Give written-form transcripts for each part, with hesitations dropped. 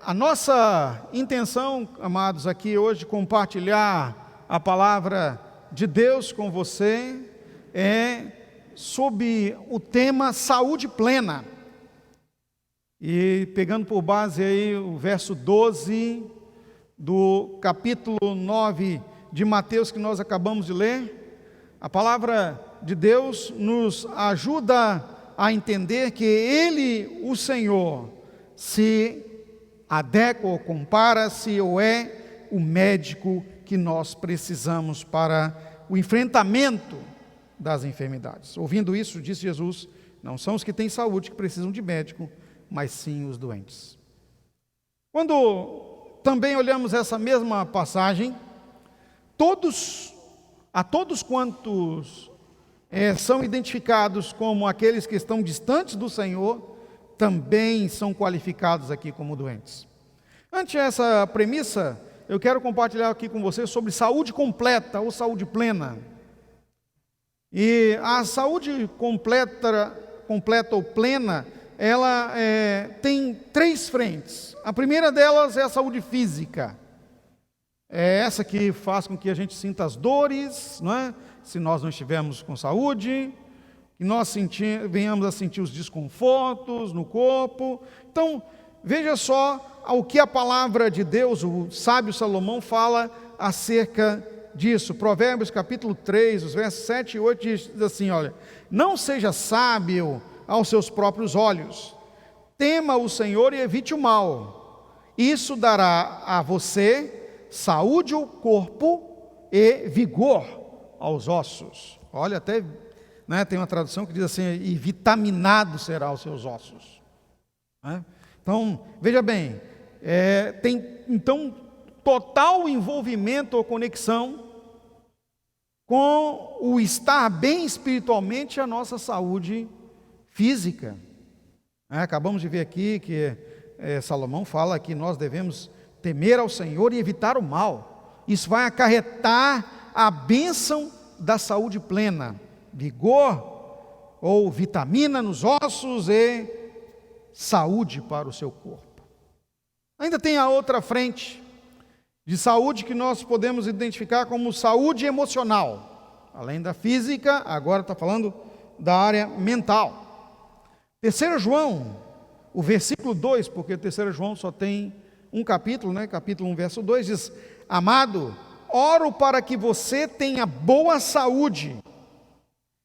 A nossa intenção, amados, aqui hoje, compartilhar a palavra de Deus com você, é sob o tema saúde plena. E pegando por base aí o verso 12 do capítulo 9 de Mateus que nós acabamos de ler, a palavra de Deus nos ajuda a entender que Ele, o Senhor, se adequa ou compara-se ou é o médico que nós precisamos para o enfrentamento das enfermidades. Ouvindo isso, disse Jesus, não são os que têm saúde que precisam de médico, mas sim os doentes. Quando também olhamos essa mesma passagem, a todos quantos são identificados como aqueles que estão distantes do Senhor, também são qualificados aqui como doentes. Ante essa premissa, eu quero compartilhar aqui com você sobre saúde completa ou saúde plena. E a saúde completa ou plena, ela tem três frentes. A primeira delas é a saúde física. É essa que faz com que a gente sinta as dores, não é? Se nós não estivermos com saúde, que nós venhamos a sentir os desconfortos no corpo. Então, veja só o que a palavra de Deus, o sábio Salomão, fala acerca disso. Provérbios capítulo 3, os versos 7 e 8 diz assim, olha, não seja sábio aos seus próprios olhos, tema o Senhor e evite o mal, isso dará a você saúde ao corpo e vigor aos ossos. Olha, até tem uma tradução que diz assim, e vitaminado será os seus ossos. Então, veja bem, tem então total envolvimento ou conexão com o estar bem espiritualmente a nossa saúde física. Acabamos de ver aqui que Salomão fala que nós devemos temer ao Senhor e evitar o mal. Isso vai acarretar a bênção da saúde plena, vigor ou vitamina nos ossos e saúde para o seu corpo. Ainda tem a outra frente de saúde que nós podemos identificar como saúde emocional. Além da física, agora está falando da área mental. 3 João, o versículo 2, porque 3 João só tem um capítulo, capítulo 1, verso 2, diz, amado, oro para que você tenha boa saúde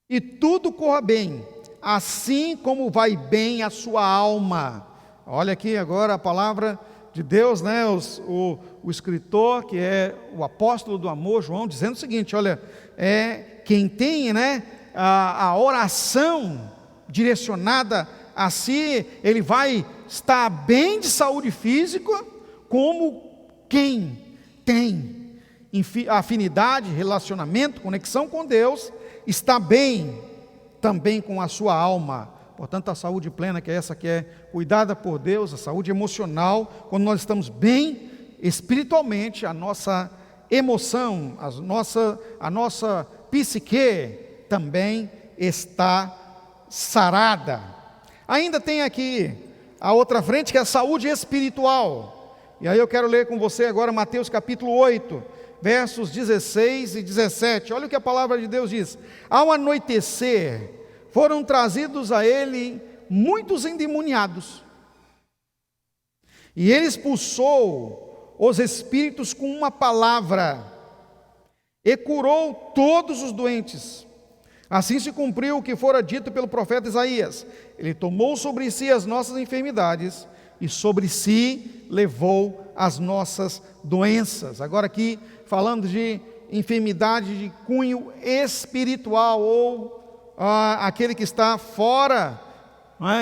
e tudo corra bem, assim como vai bem a sua alma. Olha aqui agora a palavra de Deus, o escritor, que é o apóstolo do amor, João, dizendo o seguinte, olha, quem tem a oração direcionada a si, ele vai estar bem de saúde física, como quem tem afinidade, relacionamento, conexão com Deus, está bem também com a sua alma. Portanto, a saúde plena, que é essa que é cuidada por Deus, a saúde emocional, quando nós estamos bem espiritualmente, a nossa emoção, a nossa psique também está sarada. Ainda tem aqui a outra frente, que é a saúde espiritual. E aí eu quero ler com você agora Mateus capítulo 8, versos 16 e 17. Olha o que a palavra de Deus diz. Ao anoitecer, foram trazidos a ele muitos endemoniados. E ele expulsou os espíritos com uma palavra e curou todos os doentes. Assim se cumpriu o que fora dito pelo profeta Isaías. Ele tomou sobre si as nossas enfermidades e sobre si levou as nossas doenças. Agora aqui falando de enfermidade de cunho espiritual, ou aquele que está fora,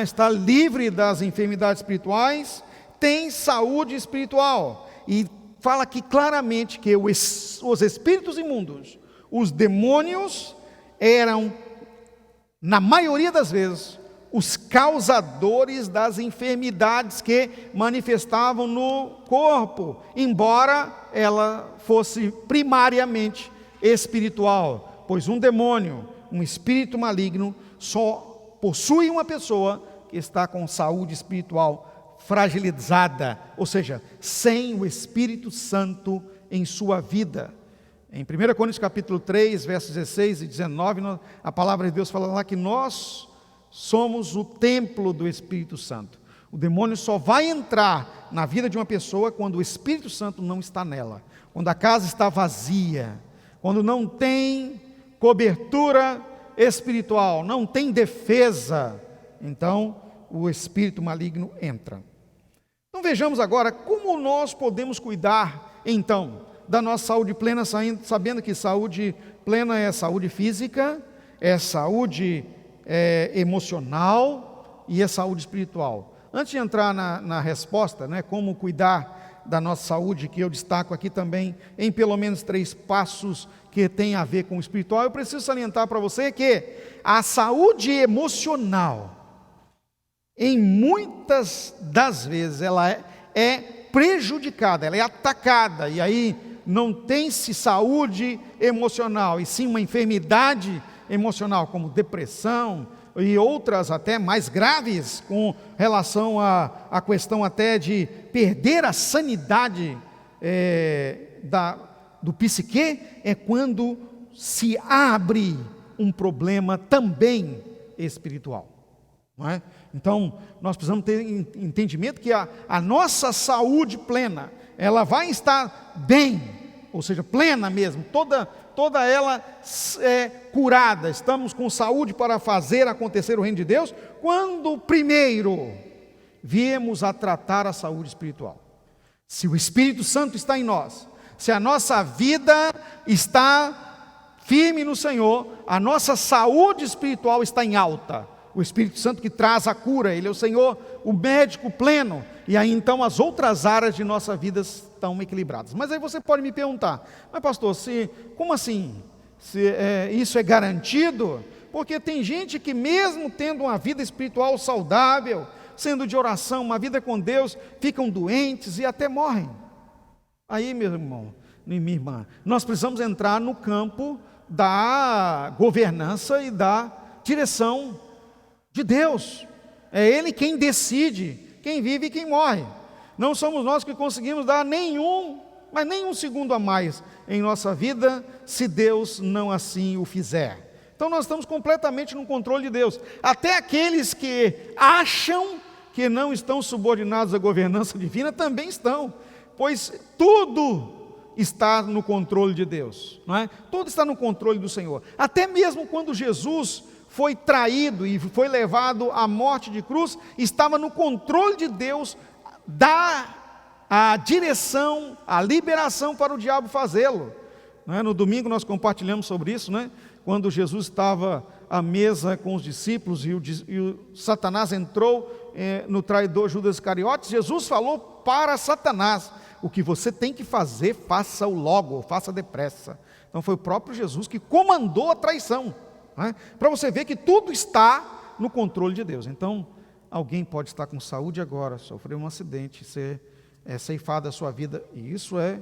está livre das enfermidades espirituais, tem saúde espiritual. E fala aqui claramente que os espíritos imundos, os demônios, eram, na maioria das vezes, os causadores das enfermidades que manifestavam no corpo, embora ela fosse primariamente espiritual, pois um demônio, um espírito maligno, só possui uma pessoa que está com saúde espiritual fragilizada, ou seja, sem o Espírito Santo em sua vida. Em 1 Coríntios capítulo 3, versos 16 e 19, a palavra de Deus fala lá que nós somos o templo do Espírito Santo. O demônio só vai entrar na vida de uma pessoa quando o Espírito Santo não está nela, quando a casa está vazia, quando não tem cobertura espiritual, não tem defesa, então o espírito maligno entra. Então vejamos agora como nós podemos cuidar então da nossa saúde plena, sabendo que saúde plena é saúde física, é saúde emocional e é saúde espiritual. Antes de entrar na resposta, como cuidar da nossa saúde, que eu destaco aqui também em pelo menos 3 passos que tem a ver com o espiritual, eu preciso salientar para você que a saúde emocional, em muitas das vezes, ela é prejudicada, ela é atacada, e aí não tem-se saúde emocional, e sim uma enfermidade emocional, como depressão, e outras até mais graves, com relação à questão até de perder a sanidade do psique, é quando se abre um problema também espiritual, não é? Então, nós precisamos ter entendimento que a nossa saúde plena, ela vai estar bem, ou seja, plena mesmo, toda ela curada, estamos com saúde para fazer acontecer o reino de Deus, quando primeiro viemos a tratar a saúde espiritual. Se o Espírito Santo está em nós, se a nossa vida está firme no Senhor, a nossa saúde espiritual está em alta. O Espírito Santo que traz a cura, Ele é o Senhor, o médico pleno, e aí então as outras áreas de nossa vida estão equilibradas. Mas aí você pode me perguntar, mas pastor, como assim? Isso é garantido? Porque tem gente que mesmo tendo uma vida espiritual saudável, sendo de oração, uma vida com Deus, ficam doentes e até morrem. Aí, meu irmão e minha irmã, nós precisamos entrar no campo da governança e da direção de Deus. É Ele quem decide quem vive e quem morre. Não somos nós que conseguimos dar nenhum segundo a mais em nossa vida, se Deus não assim o fizer. Então nós estamos completamente no controle de Deus. Até aqueles que acham que não estão subordinados à governança divina também estão, pois tudo está no controle de Deus, não é? Tudo está no controle do Senhor. Até mesmo quando Jesus foi traído e foi levado à morte de cruz, estava no controle de Deus dar a direção, a liberação para o diabo fazê-lo. No domingo nós compartilhamos sobre isso, quando Jesus estava à mesa com os discípulos e o Satanás entrou no traidor Judas Iscariotes, Jesus falou para Satanás: o que você tem que fazer, faça-o logo, faça depressa. Então foi o próprio Jesus que comandou a traição, para você ver que tudo está no controle de Deus. Então, alguém pode estar com saúde agora, sofrer um acidente, ser ceifado a sua vida, e isso é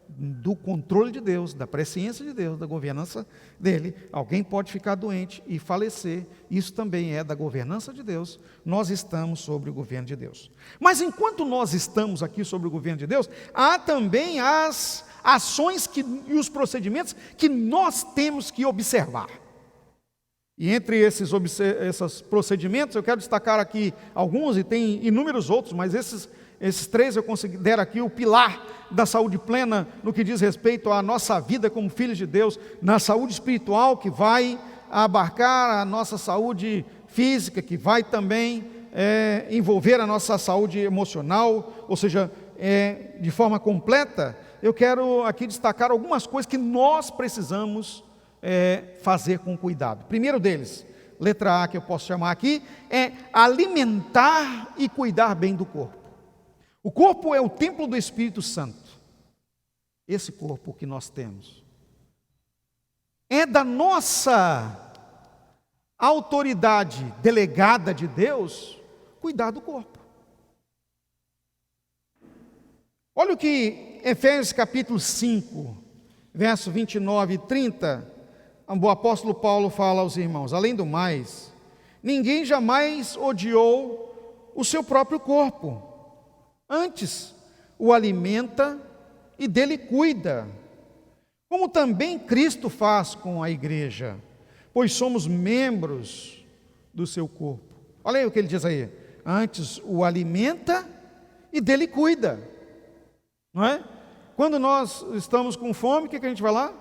do controle de Deus, da presciência de Deus, da governança dele. Alguém pode ficar doente e falecer, isso também é da governança de Deus. Nós estamos sobre o governo de Deus. Mas enquanto nós estamos aqui sobre o governo de Deus, há também as ações e os procedimentos que nós temos que observar. E entre esses procedimentos, eu quero destacar aqui alguns, e tem inúmeros outros, mas esses 3 eu considero aqui o pilar da saúde plena, no que diz respeito à nossa vida como filhos de Deus, na saúde espiritual, que vai abarcar a nossa saúde física, que vai também envolver a nossa saúde emocional, ou seja, de forma completa. Eu quero aqui destacar algumas coisas que nós precisamos fazer com cuidado. Primeiro deles, letra A, que eu posso chamar aqui, é alimentar e cuidar bem do corpo. O corpo é o templo do Espírito Santo. Esse corpo que nós temos é da nossa autoridade delegada de Deus cuidar do corpo. Olha o que Efésios capítulo 5, verso 29 e 30, o apóstolo Paulo fala aos irmãos: além do mais, ninguém jamais odiou o seu próprio corpo, Antes o alimenta e dele cuida, como também Cristo faz com a igreja, pois somos membros do seu corpo. Olha aí o que ele diz aí: antes o alimenta e dele cuida, não é? Quando nós estamos com fome, o que a gente vai lá?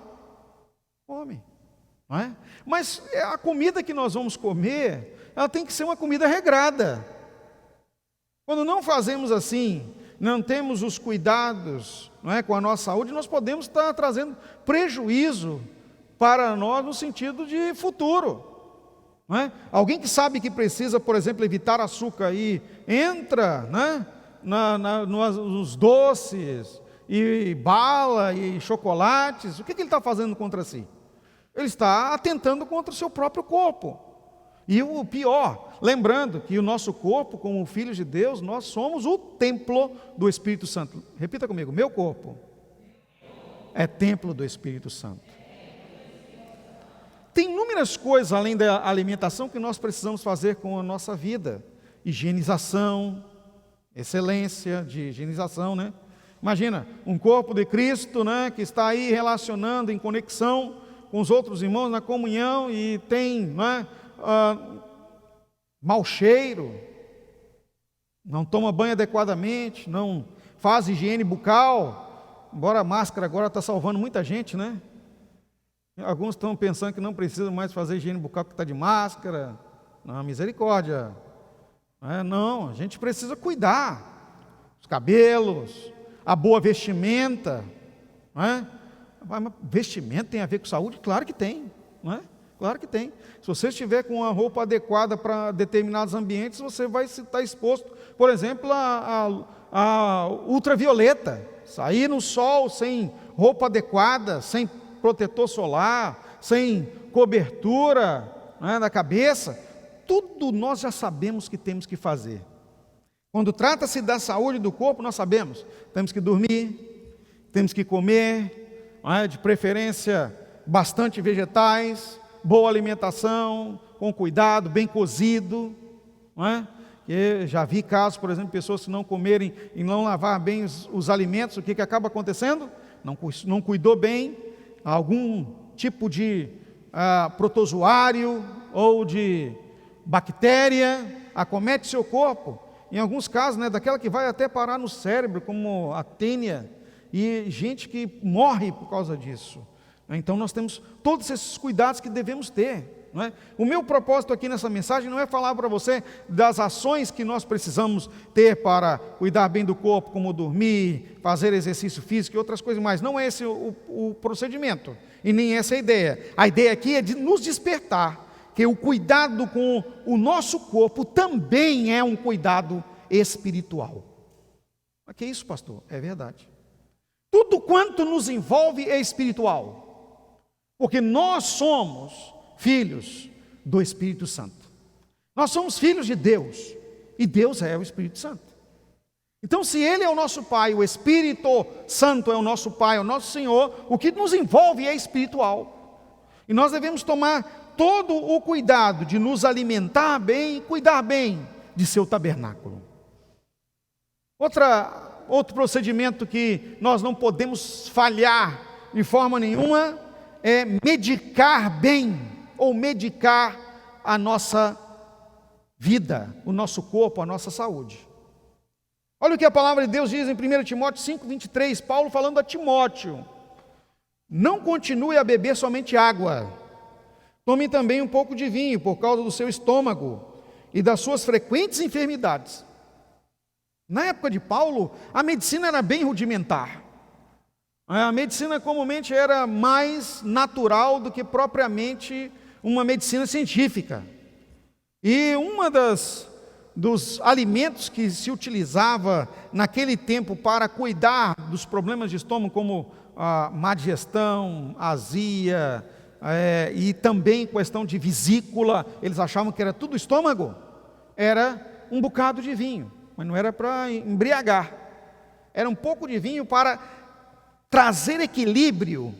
Come, não é? Mas a comida que nós vamos comer, ela tem que ser uma comida regrada. Quando não fazemos assim, não temos os cuidados, não é, com a nossa saúde, nós podemos estar trazendo prejuízo para nós no sentido de futuro. Não é? Alguém que sabe que precisa, por exemplo, evitar açúcar e entra, né, nos doces, e bala, e chocolates, o que ele está fazendo contra si? Ele está atentando contra o seu próprio corpo. E o pior, lembrando que o nosso corpo, como filhos de Deus, nós somos o templo do Espírito Santo. Repita comigo: meu corpo é templo do Espírito Santo. Tem inúmeras coisas além da alimentação que nós precisamos fazer com a nossa vida. Higienização, excelência de higienização, né? Imagina, um corpo de Cristo, né, que está aí relacionando em conexão com os outros irmãos na comunhão e tem, né, mau cheiro, não toma banho adequadamente, não faz higiene bucal, embora a máscara agora está salvando muita gente, né? Alguns estão pensando que não precisam mais fazer higiene bucal porque está de máscara. Não, misericórdia. Não, a gente precisa cuidar. Os cabelos, a boa vestimenta. Não é? Mas vestimenta tem a ver com saúde? Claro que tem. Não é? Claro que tem. Se você estiver com uma roupa adequada para determinados ambientes, você vai estar exposto, por exemplo, a ultravioleta. Sair no sol sem roupa adequada, sem protetor solar, sem cobertura, né, na cabeça, tudo nós já sabemos que temos que fazer. Quando trata-se da saúde do corpo, nós sabemos, temos que dormir, temos que comer, né, de preferência bastante vegetais, boa alimentação, com cuidado, bem cozido, não é? Eu já vi casos, por exemplo, pessoas que não comerem e não lavar bem os alimentos, o que acaba acontecendo? Não cuidou bem, algum tipo de protozoário ou de bactéria acomete seu corpo, em alguns casos, né, daquela que vai até parar no cérebro, como a tênia, e gente que morre por causa disso. Então nós temos todos esses cuidados que devemos ter, não é? O meu propósito aqui nessa mensagem não é falar para você das ações que nós precisamos ter para cuidar bem do corpo, como dormir, fazer exercício físico e outras coisas mais. Não é esse o procedimento e nem essa é a ideia. A ideia aqui é de nos despertar que o cuidado com o nosso corpo também é um cuidado espiritual. Mas que é isso, pastor? É verdade. Tudo quanto nos envolve é espiritual, porque nós somos filhos do Espírito Santo. Nós somos filhos de Deus, e Deus é o Espírito Santo. Então, se Ele é o nosso Pai, o Espírito Santo é o nosso Pai, é o nosso Senhor, o que nos envolve é espiritual. E nós devemos tomar todo o cuidado de nos alimentar bem e cuidar bem de seu tabernáculo. Outro procedimento que nós não podemos falhar de forma nenhuma é medicar bem, ou medicar a nossa vida, o nosso corpo, a nossa saúde. Olha o que a palavra de Deus diz em 1 Timóteo 5:23, Paulo falando a Timóteo: não continue a beber somente água, tome também um pouco de vinho, por causa do seu estômago e das suas frequentes enfermidades. Na época de Paulo, a medicina era bem rudimentar. A medicina comumente era mais natural do que propriamente uma medicina científica. E dos alimentos que se utilizava naquele tempo para cuidar dos problemas de estômago, como a má digestão, azia, e também questão de vesícula, eles achavam que era tudo estômago, era um bocado de vinho, mas não era para embriagar, era um pouco de vinho para trazer equilíbrio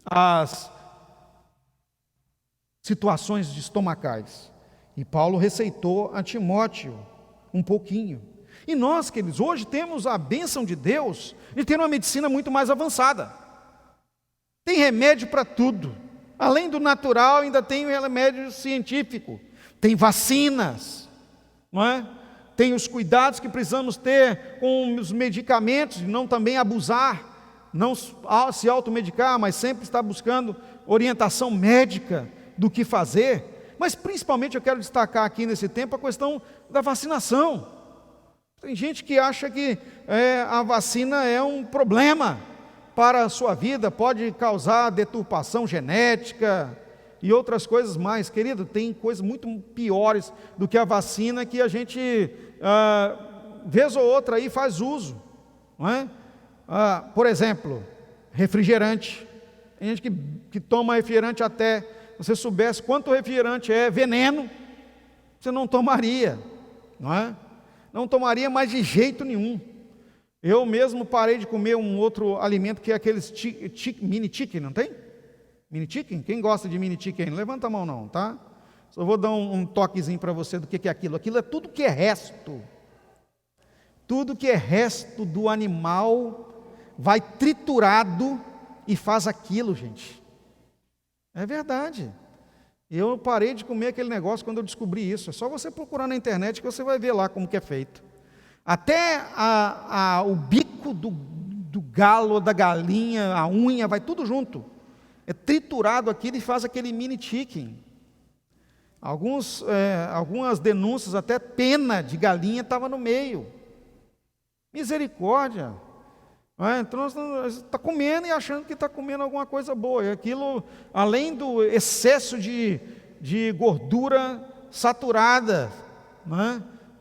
às situações estomacais. E Paulo receitou a Timóteo um pouquinho. E nós, queridos, hoje temos a bênção de Deus de ter uma medicina muito mais avançada. Tem remédio para tudo. Além do natural, ainda tem o remédio científico. Tem vacinas, não é? Tem os cuidados que precisamos ter com os medicamentos, de não também abusar, não se automedicar, mas sempre estar buscando orientação médica do que fazer. Mas principalmente eu quero destacar aqui nesse tempo a questão da vacinação. Tem gente que acha que a vacina é um problema para a sua vida, pode causar deturpação genética e outras coisas mais. Querido, tem coisas muito piores do que a vacina que a gente, vez ou outra, aí faz uso, não é? Por exemplo, refrigerante. Tem gente que toma refrigerante até, se você soubesse quanto refrigerante é veneno, você não tomaria, não é? Não tomaria mais de jeito nenhum. Eu mesmo parei de comer um outro alimento que é aqueles mini chicken, não tem? Mini chicken? Quem gosta de mini chicken? Não levanta a mão não, tá? Só vou dar um toquezinho para você do que é aquilo. Aquilo é tudo que é resto. Tudo que é resto do animal vai triturado e faz aquilo, gente. É verdade. Eu parei de comer aquele negócio quando eu descobri isso. É só você procurar na internet que você vai ver lá como que é feito. Até o bico do galo, da galinha, a unha, vai tudo junto. É triturado aquilo e faz aquele mini chicken. Algumas denúncias, até pena de galinha estava no meio. Misericórdia. Então nós está comendo e achando que está comendo alguma coisa boa. E aquilo, além do excesso de gordura saturada,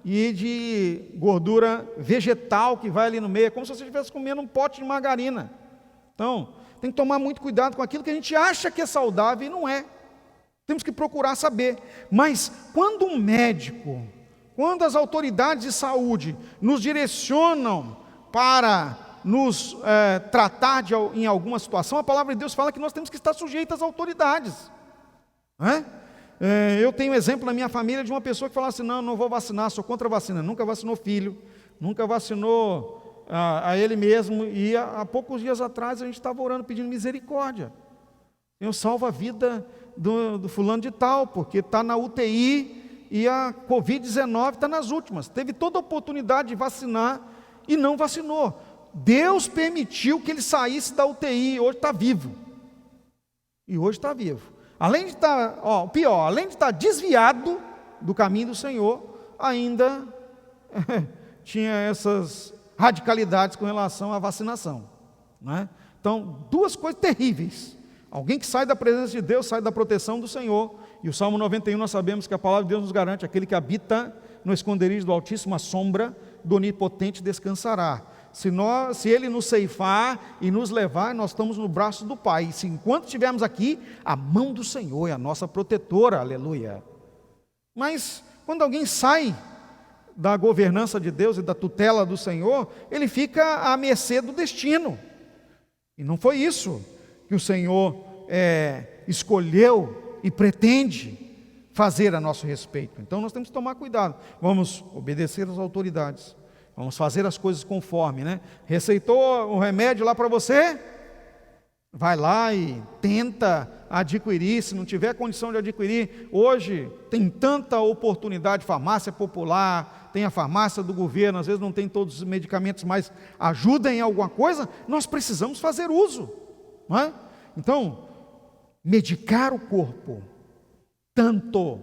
e de gordura vegetal que vai ali no meio, é como se você estivesse comendo um pote de margarina. Então, tem que tomar muito cuidado com aquilo que a gente acha que é saudável e não é. Temos que procurar saber. Mas quando um médico, quando as autoridades de saúde nos direcionam para nos tratar em alguma situação, a palavra de Deus fala que nós temos que estar sujeitos às autoridades. Eu tenho exemplo na minha família de uma pessoa que falava assim: não vou vacinar, sou contra a vacina. Nunca vacinou filho, nunca vacinou a ele mesmo. E há poucos dias atrás a gente estava orando pedindo misericórdia. Senhor, salva a vida do fulano de tal, porque está na UTI e a Covid-19 está nas últimas. Teve toda a oportunidade de vacinar e não vacinou. Deus permitiu que ele saísse da UTI e hoje está vivo. E hoje está vivo. Além de estar, além de estar desviado do caminho do Senhor, ainda tinha essas radicalidades com relação à vacinação. Então, duas coisas terríveis. Alguém que sai da presença de Deus, sai da proteção do Senhor. E o Salmo 91 nós sabemos que a palavra de Deus nos garante: aquele que habita no esconderijo do Altíssimo, a sombra do Onipotente descansará. Se Ele nos ceifar e nos levar, nós estamos no braço do Pai. E se enquanto estivermos aqui, a mão do Senhor é a nossa protetora, aleluia. Mas quando alguém sai da governança de Deus e da tutela do Senhor, ele fica à mercê do destino. E não foi isso que o Senhor escolheu e pretende fazer a nosso respeito. Então nós temos que tomar cuidado. Vamos obedecer às autoridades. Vamos fazer as coisas conforme, Receitou um remédio lá para você? Vai lá e tenta adquirir. Se não tiver condição de adquirir, hoje tem tanta oportunidade, farmácia popular, tem a farmácia do governo, às vezes não tem todos os medicamentos, mas ajuda em alguma coisa, nós precisamos fazer uso, Então, medicar o corpo, tanto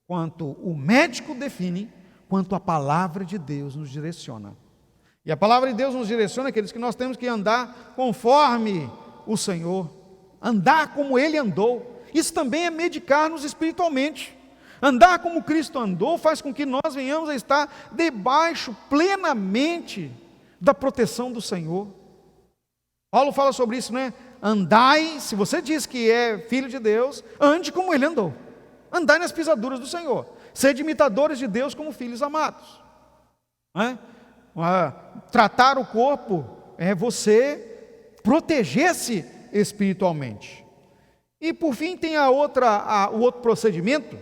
quanto o médico define, quanto a palavra de Deus nos direciona. E a palavra de Deus nos direciona, aqueles que nós temos que andar conforme o Senhor, andar como Ele andou. Isso também é medicar-nos espiritualmente. Andar como Cristo andou faz com que nós venhamos a estar debaixo plenamente da proteção do Senhor. Paulo fala sobre isso, Andai, se você diz que é filho de Deus, ande como Ele andou. Andai nas pisaduras do Senhor. Sede imitadores de Deus como filhos amados. Tratar o corpo é você proteger-se espiritualmente. E por fim tem o outro procedimento.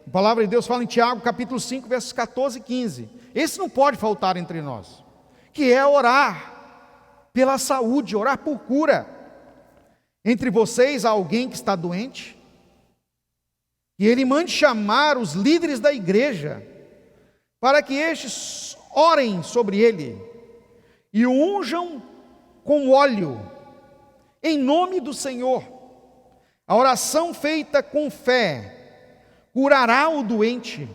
A palavra de Deus fala em Tiago capítulo 5, versos 14 e 15. esse não pode faltar entre nós, que é orar pela saúde, orar por cura. Entre vocês há alguém que está doente, e ele mande chamar os líderes da igreja, para que estes orem sobre ele, e o unjam com óleo, em nome do Senhor. A oração feita com fé curará o doente,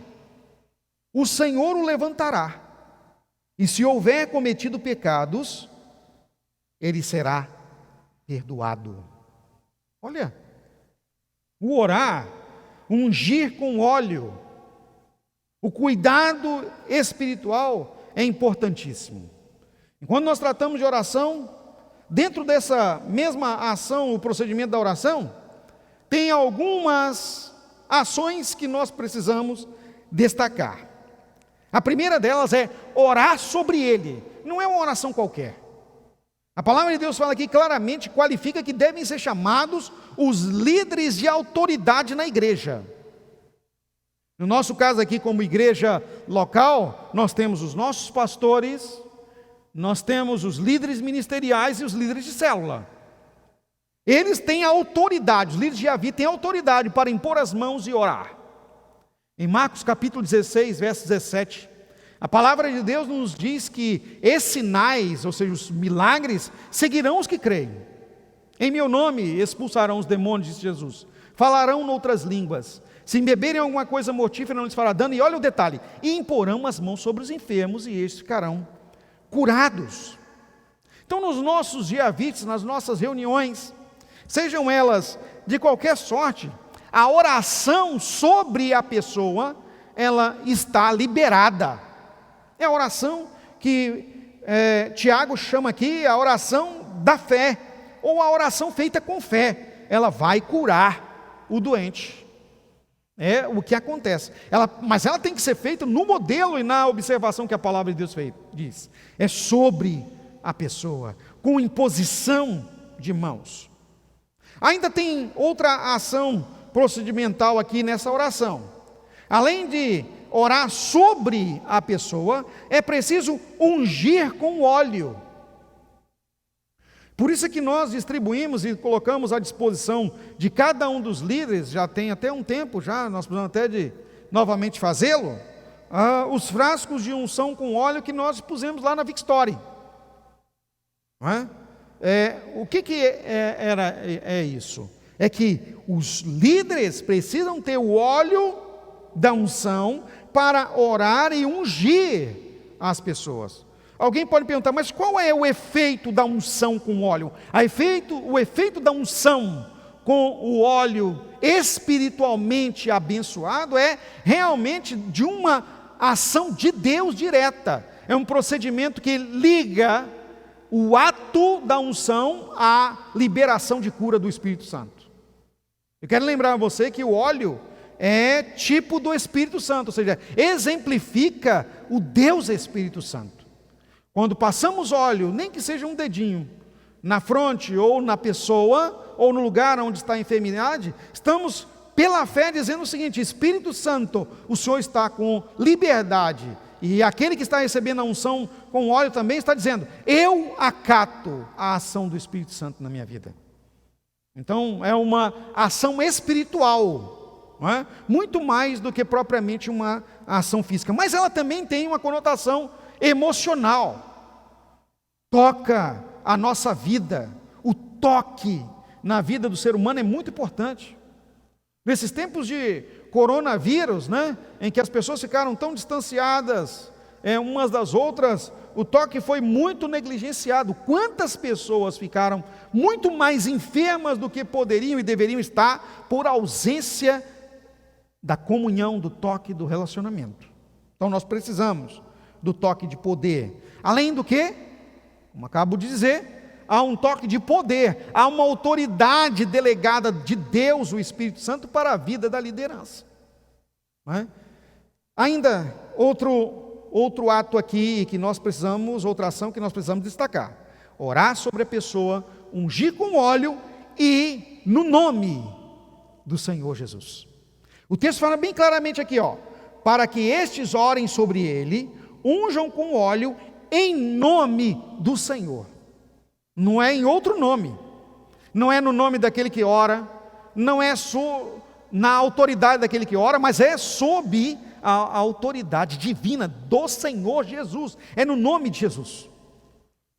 o Senhor o levantará, e se houver cometido pecados, ele será perdoado. Olha, o orar, o ungir com óleo, o cuidado espiritual é importantíssimo. E quando nós tratamos de oração, dentro dessa mesma ação, o procedimento da oração, tem algumas ações que nós precisamos destacar. A primeira delas é orar sobre ele. Não é uma oração qualquer. A palavra de Deus fala aqui claramente, qualifica que devem ser chamados os líderes de autoridade na igreja. No nosso caso aqui, como igreja local, nós temos os nossos pastores, nós temos os líderes ministeriais e os líderes de célula. Eles têm autoridade, os líderes de Avi têm autoridade para impor as mãos e orar. Em Marcos capítulo 16, verso 17, a palavra de Deus nos diz que esses sinais, ou seja, os milagres, seguirão os que creem. Em meu nome expulsarão os demônios, disse Jesus. Falarão noutras línguas. Se beberem alguma coisa mortífera, não lhes fará dano. E olha o detalhe: e imporão as mãos sobre os enfermos, e estes ficarão curados. Então, nos nossos diavites, nas nossas reuniões, sejam elas de qualquer sorte, a oração sobre a pessoa, ela está liberada. É a oração que Tiago chama aqui a oração da fé, ou a oração feita com fé. Ela vai curar o doente. É o que acontece. Mas ela tem que ser feita no modelo e na observação que a palavra de Deus diz. É sobre a pessoa, com imposição de mãos. Ainda tem outra ação procedimental aqui nessa oração. Além de orar sobre a pessoa, é preciso ungir com óleo. Por isso é que nós distribuímos e colocamos à disposição de cada um dos líderes, já tem até um tempo já, nós precisamos até de novamente fazê-lo, os frascos de unção com óleo que nós pusemos lá na Victory. Não é? O que é isso? É que os líderes precisam ter o óleo da unção para orar e ungir as pessoas. Alguém pode perguntar, mas qual é o efeito da unção com óleo? O efeito da unção com o óleo espiritualmente abençoado é realmente de uma ação de Deus direta. É um procedimento que liga o ato da unção à liberação de cura do Espírito Santo. Eu quero lembrar a você que o óleo é tipo do Espírito Santo, ou seja, exemplifica o Deus Espírito Santo. Quando passamos óleo, nem que seja um dedinho, na fronte ou na pessoa, ou no lugar onde está a enfermidade, estamos pela fé dizendo o seguinte: Espírito Santo, o Senhor está com liberdade, e aquele que está recebendo a unção com óleo também está dizendo: eu acato a ação do Espírito Santo na minha vida. Então é uma ação espiritual, não é? Muito mais do que propriamente uma ação física, mas ela também tem uma conotação emocional. Toca a nossa vida. O toque na vida do ser humano é muito importante. Nesses tempos de coronavírus, né, em que as pessoas ficaram tão distanciadas umas das outras, o toque foi muito negligenciado. Quantas pessoas ficaram muito mais enfermas do que poderiam e deveriam estar por ausência da comunhão, do toque, do relacionamento. Então nós precisamos do toque de poder. Além do que, como acabo de dizer, há um toque de poder, há uma autoridade delegada de Deus, o Espírito Santo, para a vida da liderança. Não é? Ainda outro ato aqui que nós precisamos, outra ação que nós precisamos destacar: orar sobre a pessoa, ungir com óleo e no nome do Senhor Jesus. O texto fala bem claramente aqui, para que estes orem sobre ele, unjam com óleo em nome do Senhor. Não é em outro nome, não é no nome daquele que ora, não é na autoridade daquele que ora, mas é sob a autoridade divina do Senhor Jesus, é no nome de Jesus.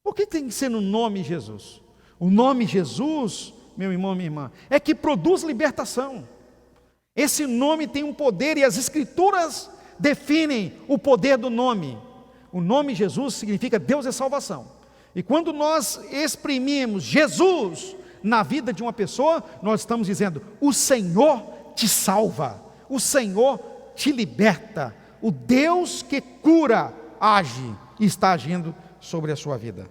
Por que tem que ser no nome de Jesus? O nome Jesus, meu irmão, minha irmã, é que produz libertação. Esse nome tem um poder e as Escrituras definem o poder do nome. O nome Jesus significa Deus é salvação. E quando nós exprimimos Jesus na vida de uma pessoa, nós estamos dizendo: o Senhor te salva, o Senhor te liberta, o Deus que cura age e está agindo sobre a sua vida.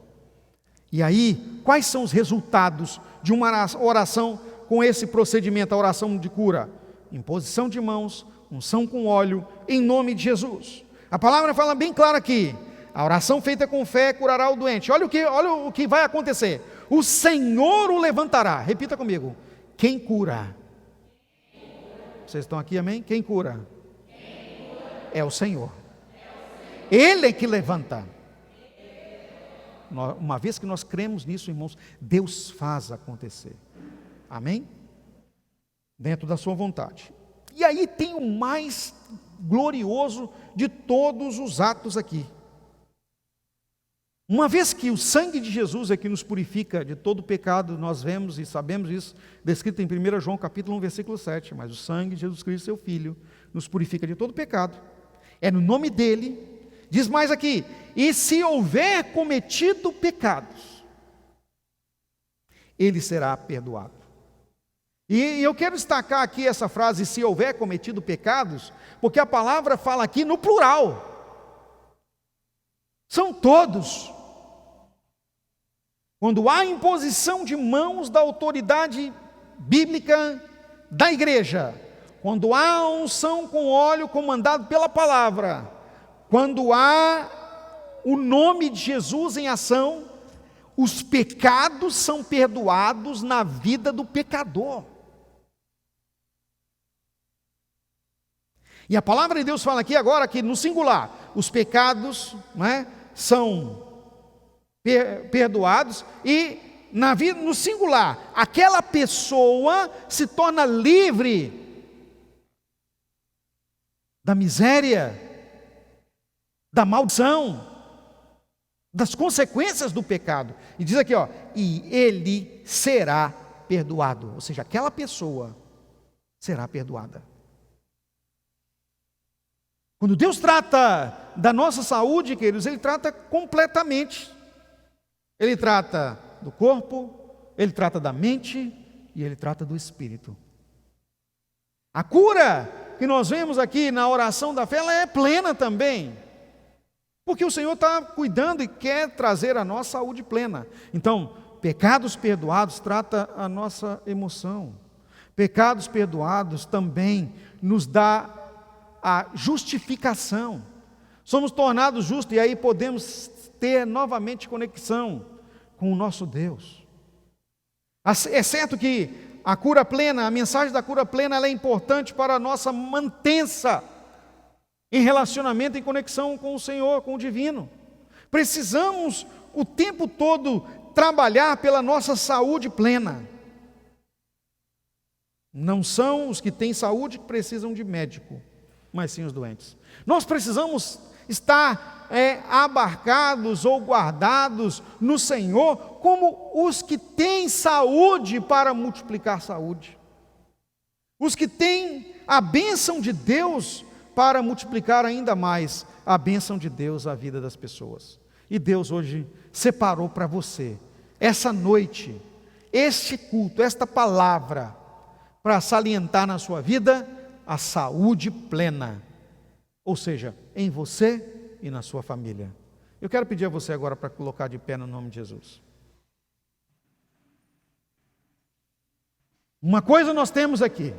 E aí, quais são os resultados de uma oração com esse procedimento, a oração de cura? Imposição de mãos, unção com óleo, em nome de Jesus. A palavra fala bem claro aqui: a oração feita com fé curará o doente. Olha o que vai acontecer: o Senhor o levantará. Repita comigo: quem cura? Vocês estão aqui, amém? Quem cura? É o Senhor. Ele é que levanta. Uma vez que nós cremos nisso, irmãos, Deus faz acontecer. Amém? Dentro da sua vontade. E aí tem o mais glorioso de todos os atos aqui. Uma vez que o sangue de Jesus é que nos purifica de todo pecado, nós vemos e sabemos isso, descrito em 1 João capítulo 1, versículo 7, mas o sangue de Jesus Cristo, seu Filho, nos purifica de todo pecado, é no nome dele. Diz mais aqui: e se houver cometido pecados, ele será perdoado. E eu quero destacar aqui essa frase, se houver cometido pecados, porque a palavra fala aqui no plural, são todos. Quando há imposição de mãos da autoridade bíblica da igreja, quando há unção com óleo comandado pela palavra, quando há o nome de Jesus em ação, os pecados são perdoados na vida do pecador. E a palavra de Deus fala aqui agora que no singular, os pecados, não é, são perdoados, e na vida, no singular, aquela pessoa se torna livre da miséria, da maldição, das consequências do pecado. E diz aqui, ó, e ele será perdoado. Ou seja, aquela pessoa será perdoada. Quando Deus trata da nossa saúde, queridos, Ele trata completamente. Ele trata do corpo, Ele trata da mente e Ele trata do espírito. A cura que nós vemos aqui na oração da fé, ela é plena também. Porque o Senhor está cuidando e quer trazer a nossa saúde plena. Então, pecados perdoados trata a nossa emoção. Pecados perdoados também nos dá a justificação. Somos tornados justos e aí podemos ter novamente conexão com o nosso Deus. É certo que a cura plena, a mensagem da cura plena, ela é importante para a nossa mantença em relacionamento, em conexão com o Senhor, com o divino. Precisamos o tempo todo trabalhar pela nossa saúde plena. Não são os que têm saúde que precisam de médico, mas sim os doentes. Nós precisamos estar abarcados ou guardados no Senhor como os que têm saúde para multiplicar saúde. Os que têm a bênção de Deus para multiplicar ainda mais a bênção de Deus à vida das pessoas. E Deus hoje separou para você, essa noite, este culto, esta palavra, para salientar na sua vida a saúde plena. Ou seja, em você e na sua família. Eu quero pedir a você agora para colocar de pé no nome de Jesus. Uma coisa nós temos aqui.